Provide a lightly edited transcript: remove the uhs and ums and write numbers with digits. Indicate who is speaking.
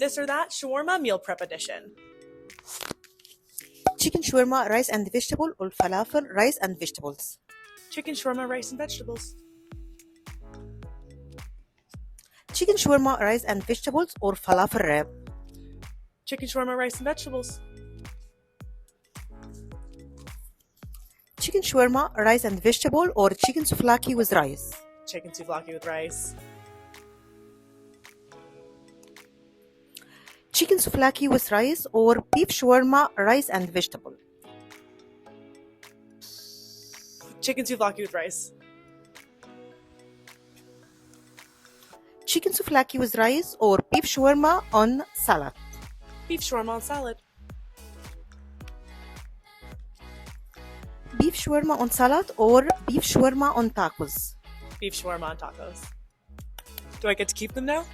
Speaker 1: This or That Shawarma Meal Prep Edition.
Speaker 2: Chicken shawarma, rice and vegetable, or falafel, rice and vegetables.
Speaker 1: Chicken shawarma, rice and vegetables.
Speaker 2: Chicken shawarma, rice and vegetables, or falafel wrap.
Speaker 1: Chicken shawarma, rice and vegetables.
Speaker 2: Chicken shawarma, rice and vegetable, or chicken souvlaki with rice.
Speaker 1: Chicken souvlaki with rice.
Speaker 2: Chicken souvlaki with rice or beef shawarma, rice and vegetable.
Speaker 1: Chicken souvlaki with rice.
Speaker 2: Chicken souvlaki with rice or beef shawarma on salad.
Speaker 1: Beef shawarma on salad.
Speaker 2: Beef shawarma on salad or beef shawarma on tacos.
Speaker 1: Beef shawarma on tacos. Do I get to keep them now?